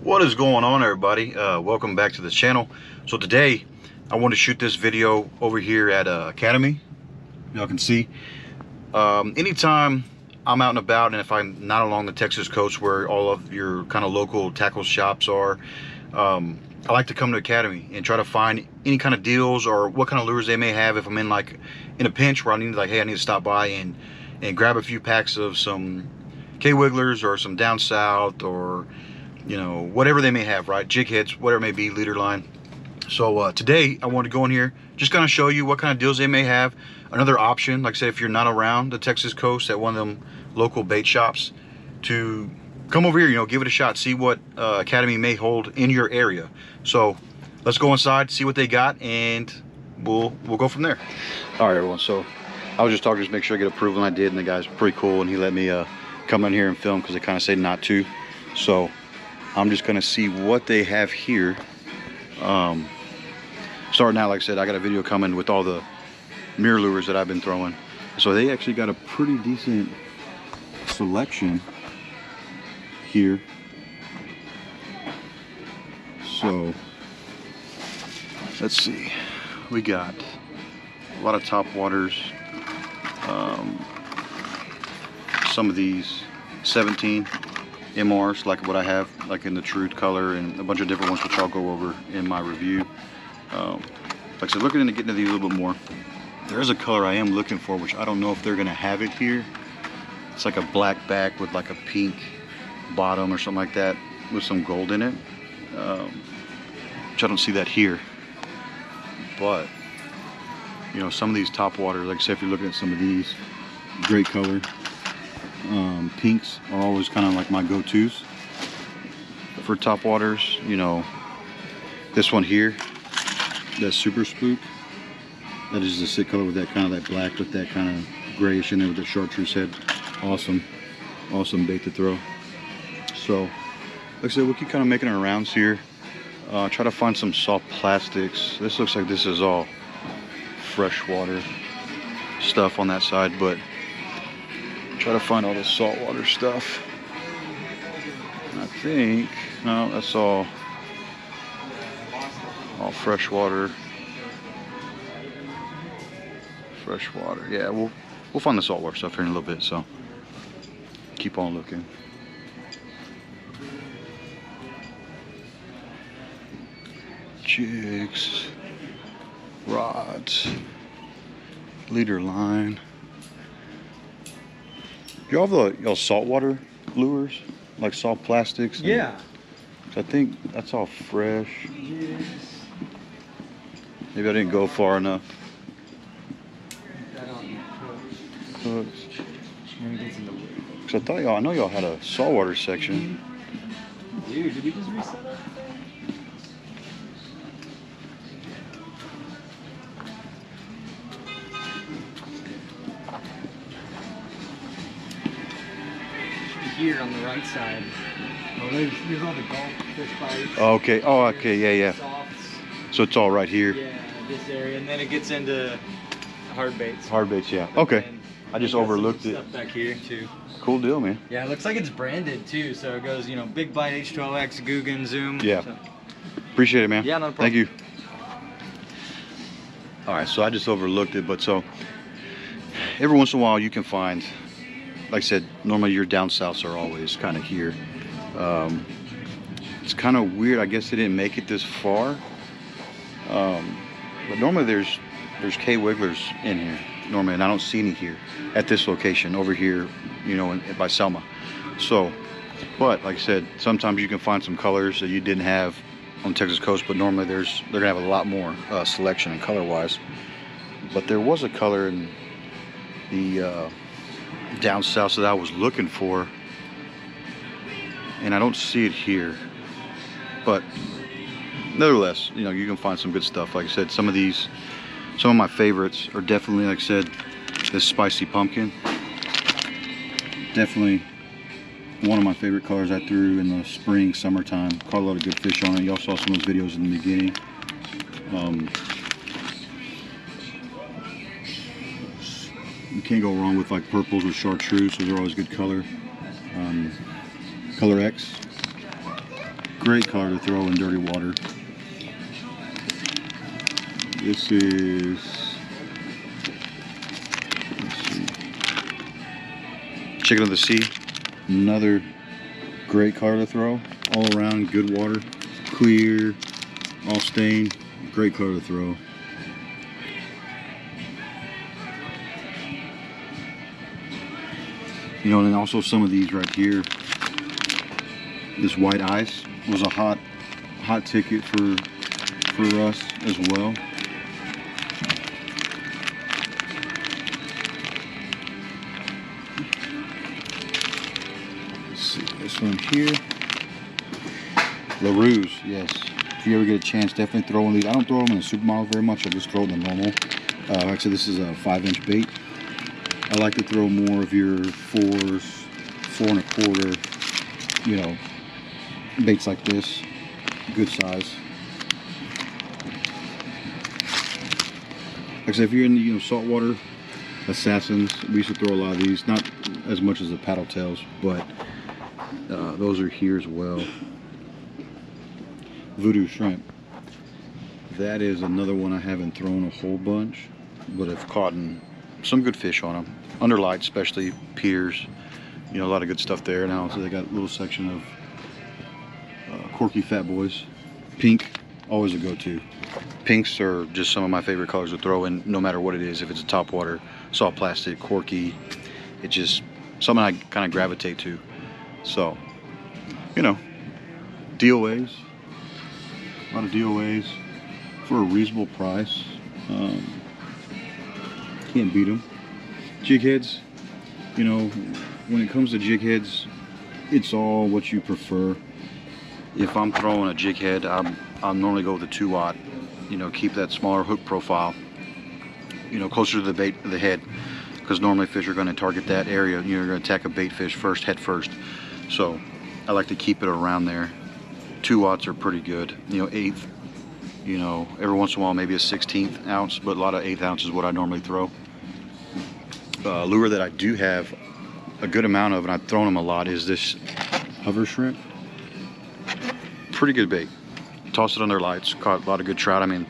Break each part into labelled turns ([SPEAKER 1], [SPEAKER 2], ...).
[SPEAKER 1] What is going on, everybody? Welcome back to the channel. So today I want to shoot this video over here at Academy. Y'all can see anytime I'm out and about, and if I'm not along the Texas coast where all of your kind of local tackle shops are, I like to come to Academy and try to find any kind of deals or what kind of lures they may have if I'm in a pinch where I need I need to stop by and grab a few packs of some K-wigglers or some down south, or you know, whatever they may have, right? Jig heads, whatever it may be, leader line. So today I want to go in here, just kind of show you what kind of deals they may have. Another option, like I said, if you're not around the Texas coast at one of them local bait shops, to come over here, you know, give it a shot, see what Academy may hold in your area. So let's go inside, see what they got, and we'll go from there. All right, everyone. So I was just talking to make sure I get approval, and I did, and the guy's pretty cool, and he let me come in here and film because they kind of say not to. So I'm just gonna see what they have here. Starting out, like I said, I got a video coming with all the mirror lures that I've been throwing. So they actually got a pretty decent selection here. So let's see, we got a lot of top waters, some of these 17 MRs like what I have, like in the Truth color, and a bunch of different ones which I'll go over in my review. Like I said, looking into getting into these a little bit more. There is a color I am looking for, which I don't know if they're gonna have it here. It's like a black back with like a pink bottom or something like that with some gold in it, which I don't see that here. But you know, some of these top water, like I said, if you're looking at some of these, great color. Pinks are always kind of like my go-tos for top waters. You know, this one here, that Super Spook, that is the sick color with that kind of that black with that kind of grayish in there with the chartreuse head. Awesome bait to throw. So like I said, we'll keep kind of making our rounds here, try to find some soft plastics. This looks like this is all freshwater stuff on that side, but try to find all the saltwater stuff. I think, no, that's all freshwater. Yeah, we'll find the saltwater stuff here in a little bit, so keep on looking. Jigs, rods, leader line. Do y'all have y'all saltwater lures, like soft plastics?
[SPEAKER 2] Yeah.
[SPEAKER 1] I think that's all fresh.
[SPEAKER 2] Yes.
[SPEAKER 1] Maybe I didn't go far enough.
[SPEAKER 2] Hooks.
[SPEAKER 1] Cause I thought I know y'all had a saltwater section.
[SPEAKER 2] Dude, did we just reset up? Here on the right side. Oh, there's all the goldfish bites.
[SPEAKER 1] Okay. Oh, okay. Yeah.
[SPEAKER 2] Softs.
[SPEAKER 1] So it's all right here.
[SPEAKER 2] Yeah, this area, and then it gets into hard baits.
[SPEAKER 1] Hard baits, yeah. Okay. I just overlooked it.
[SPEAKER 2] Stuff back here too.
[SPEAKER 1] Cool deal, man.
[SPEAKER 2] Yeah, it looks like it's branded too, so it goes, you know, Big Bite, H12X, Guggen, Zoom.
[SPEAKER 1] Yeah.
[SPEAKER 2] So.
[SPEAKER 1] Appreciate it, man.
[SPEAKER 2] Yeah, no problem.
[SPEAKER 1] Thank you. All right, so I just overlooked it, but so every once in a while you can find, like I said, normally your down souths are always kind of here. It's kind of weird. I guess they didn't make it this far, but normally there's K-wigglers in here normally, and I don't see any here at this location over here, you know, by Selma. So, but like I said, sometimes you can find some colors that you didn't have on the Texas coast, but normally they're gonna have a lot more selection and color wise. But there was a color in the down south that I was looking for, and I don't see it here. But nevertheless, you know, you can find some good stuff. Like I said, some of my favorites are definitely, like I said, this spicy pumpkin. Definitely one of my favorite colors I threw in the spring, summertime. Caught a lot of good fish on it. Y'all saw some of those videos in the beginning. You can't go wrong with like purples with chartreuse. Those are always good color. Color X. Great color to throw in dirty water. This is, let's see, Chicken of the Sea. Another great color to throw. All around, good water, clear, all stained. Great color to throw. You know, and also some of these right here. This white ice was a hot ticket for us as well. Let's see this one here. LaRue's, yes. If you ever get a chance, definitely throw one of these. I don't throw them in the supermodel very much. I just throw it in the normal. Like I said, this is a 5-inch bait. I like to throw more of your 4s, 4 1/4, you know, baits like this, good size. Like I said, if you're in the saltwater, Assassins, we used to throw a lot of these, not as much as the paddle tails, but those are here as well. Voodoo shrimp. That is another one I haven't thrown a whole bunch, but I've caught some good fish on them. Under light, especially piers, a lot of good stuff there. Now, so they got a little section of Corky Fat Boys. Pink, always a go-to. Pinks are just some of my favorite colors to throw in, no matter what it is. If it's a topwater, soft plastic, Corky, it's just something I kind of gravitate to. So, DOAs, a lot of DOAs for a reasonable price. Can't beat them. Jig heads, when it comes to jig heads, it's all what you prefer. If I'm throwing a jig head, I'll normally go with a 2-aught. Keep that smaller hook profile, closer to the bait, the head, because normally fish are going to target that area. You're going to attack a bait fish first, head first. So I like to keep it around there. 2-aughts are pretty good. 1/8. Every once in a while maybe a 1/16 ounce, but a lot of 1/8 ounce is what I normally throw. Lure that I do have a good amount of, and I've thrown them a lot, is this hover shrimp. Pretty good bait. Toss it under lights, caught a lot of good trout. I mean,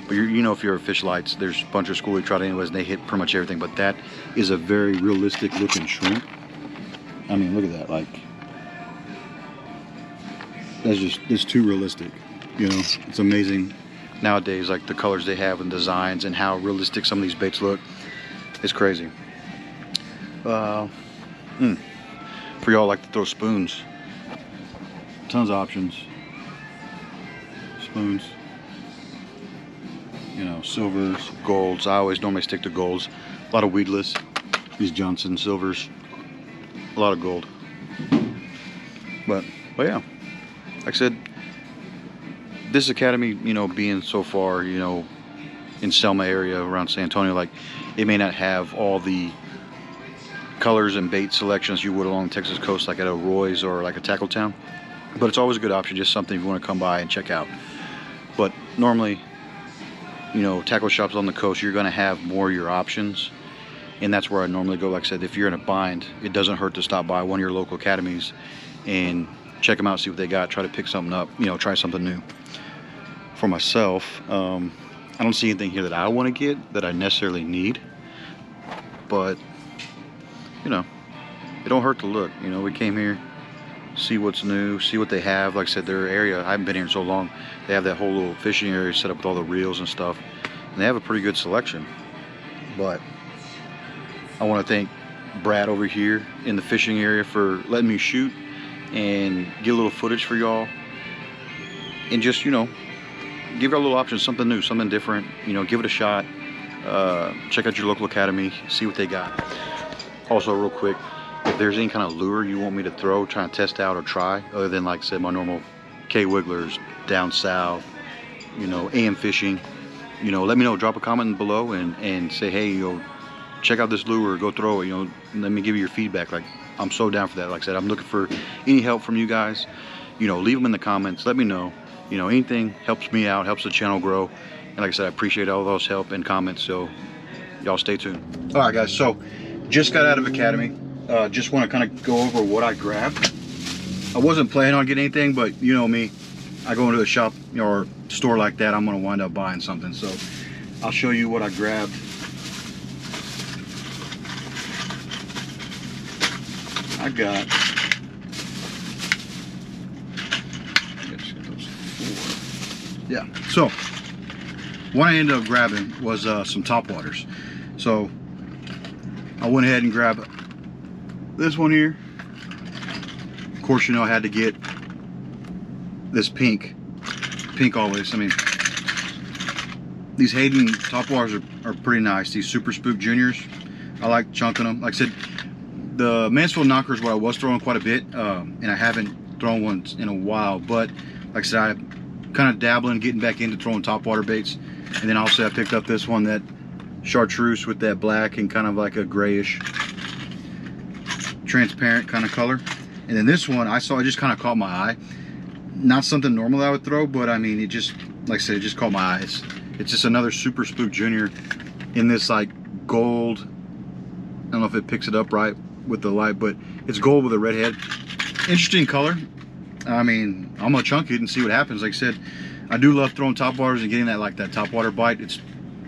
[SPEAKER 1] but if you're a fish lights, there's a bunch of schoolie trout anyways, and they hit pretty much everything. But that is a very realistic looking shrimp. I mean, look at that. Like, it's too realistic. It's amazing nowadays, like the colors they have and designs and how realistic some of these baits look. It's crazy. For y'all like to throw spoons, tons of options. Spoons, silvers, golds. I always normally stick to golds. A lot of weedless, these Johnson silvers, a lot of gold. But yeah, like I said, this academy, being so far, in Selma area around San Antonio, like, it may not have all the colors and bait selections you would along the Texas coast, like at a Roy's or like a Tackle Town, but it's always a good option, just something if you want to come by and check out. But normally, tackle shops on the coast, you're going to have more of your options, and that's where I normally go. Like I said, if you're in a bind, it doesn't hurt to stop by one of your local academies and check them out, see what they got, try to pick something up, try something new. For myself, I don't see anything here that I want to get that I necessarily need, but it don't hurt to look. We came here, see what's new, see what they have. Like I said, their area, I haven't been here in so long, they have that whole little fishing area set up with all the reels and stuff, and they have a pretty good selection. But I want to thank Brad over here in the fishing area for letting me shoot and get a little footage for y'all, and just give y'all a little option, something new, something different. Give it a shot. Check out your local academy, see what they got. Also, real quick, if there's any kind of lure you want me to throw, try and test out or try, other than, like I said, my normal K-Wigglers, down south, AM fishing, let me know. Drop a comment below and say, hey, check out this lure, go throw it, let me give you your feedback. Like, I'm so down for that. Like I said, I'm looking for any help from you guys. Leave them in the comments, let me know. Anything helps me out, helps the channel grow. And like I said, I appreciate all those help and comments, so y'all stay tuned. All right, guys, so just got out of academy. Just want to kind of go over what I grabbed. I wasn't planning on getting anything, but you know me, I go into a shop or store like that, I'm gonna wind up buying something. So I'll show you what I grabbed. I got those 4. Yeah. So what I ended up grabbing was some top waters. So I went ahead and grabbed this one here. Of course, you know, I had to get this pink always. I mean, these Hayden top waters are pretty nice. These Super Spook Juniors, I like chunking them. Like I said, the Mansfield Knocker is what I was throwing quite a bit, and I haven't thrown one in a while. But like I said, I'm kind of dabbling, getting back into throwing top water baits. And then also I picked up this one, that chartreuse with that black and kind of like a grayish transparent kind of color. And then this one I saw, it just kind of caught my eye. Not something normal I would throw, but I mean, it just, like I said, it just caught my eye. It's just another Super Spook Junior in this like gold, I don't know if it picks it up right with the light, but it's gold with a red head. Interesting color. I mean, I'm gonna chunk it and see what happens. Like I said, I do love throwing top waters and getting that top water bite. It's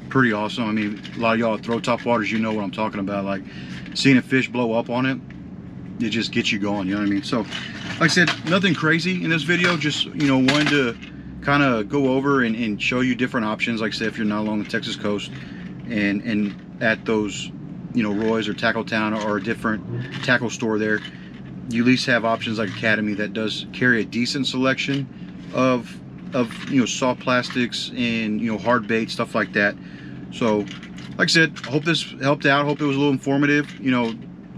[SPEAKER 1] pretty awesome. I mean, a lot of y'all throw top waters, you know what I'm talking about. Like seeing a fish blow up on it, it just gets you going, you know what I mean? So like I said, nothing crazy in this video, just, you know, wanted to kind of go over and show you different options. Like I said, if you're not along the Texas coast and at those, you know, Roy's or Tackle Town or a different tackle store there, you at least have options like Academy that does carry a decent selection of you know, soft plastics and, you know, hard bait, stuff like that. So like I said, I hope this helped out. I hope it was a little informative. You know,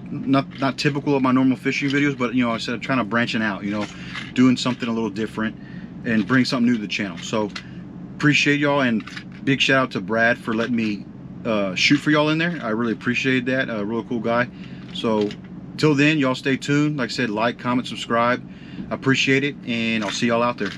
[SPEAKER 1] not typical of my normal fishing videos, but, you know, I said I'm trying to branching out, you know, doing something a little different and bring something new to the channel. So appreciate y'all, and big shout out to Brad for letting me shoot for y'all in there. I really appreciate that. A real cool guy. So till then, y'all stay tuned. Like I said, like, comment, subscribe. I appreciate it, and I'll see y'all out there.